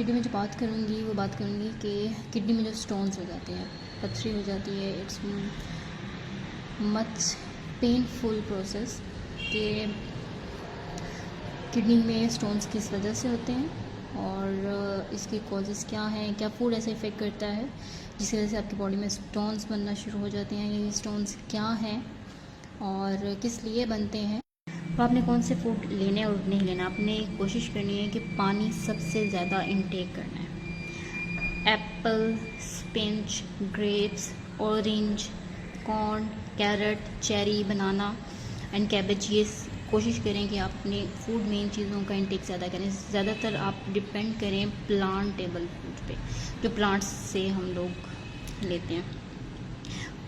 Video में जो बात करूँगी वो बात करूँगी कि किडनी में जो स्टोन्स हो जाते हैं, पथरी हो जाती है। इट्स मच पेनफुल प्रोसेस कि किडनी में स्टोन्स किस वजह से होते हैं और इसके कॉजेज़ क्या हैं, क्या फूड ऐसे इफ़ेक्ट करता है जिसकी वजह से आपकी बॉडी में स्टोन्स बनना शुरू हो जाते हैं। ये स्टोन्स क्या हैं और किस लिए बनते हैं। तो आपने कौन से फूड लेने और नहीं लेना, आपने कोशिश करनी है कि पानी सबसे ज़्यादा इंटेक करना है। Apple, spinach, grapes, orange, corn, carrot, cherry, banana and cabbage, ये कोशिश करें कि आप अपने फूड में इन चीज़ों का इंटेक ज़्यादा करें। ज़्यादातर आप डिपेंड करें प्लांटेबल फूड पे, जो प्लांट्स से हम लोग लेते हैं।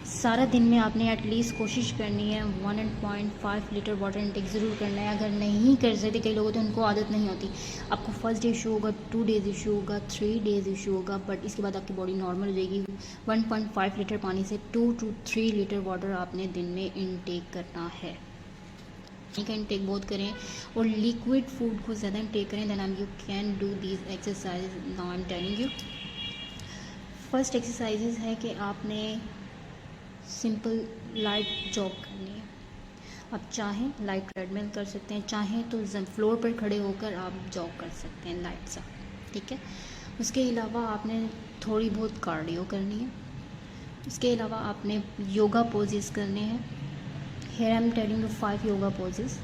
सारा दिन में आपने एटलीस्ट कोशिश करनी है 1.5 लीटर वाटर इंटेक ज़रूर करना है। अगर नहीं कर सकते, कई लोगों तो उनको आदत नहीं होती, आपको फर्स्ट डे इशू होगा, 2 डेज़ इशू होगा, 3 डेज़ इशू होगा, बट इसके बाद आपकी बॉडी नॉर्मल हो जाएगी। 1.5 लीटर पानी से 2 to 3 लीटर वाटर आपने दिन में इंटेक करना है। पानी का इंटेक बहुत करें और लिक्विड फूड को ज़्यादा इंटेक करें। Then you can do these exercise now I am telling you. First exercises है कि आपने सिंपल लाइट जॉग करनी है। आप चाहें लाइट ट्रेडमिल कर सकते हैं, चाहें तो फ्लोर पर खड़े होकर आप जॉग कर सकते हैं लाइट सा, ठीक है। उसके अलावा आपने थोड़ी बहुत कार्डियो करनी है। उसके अलावा आपने योगा पोजेस करने हैं। Here I am telling you 5 yoga poses.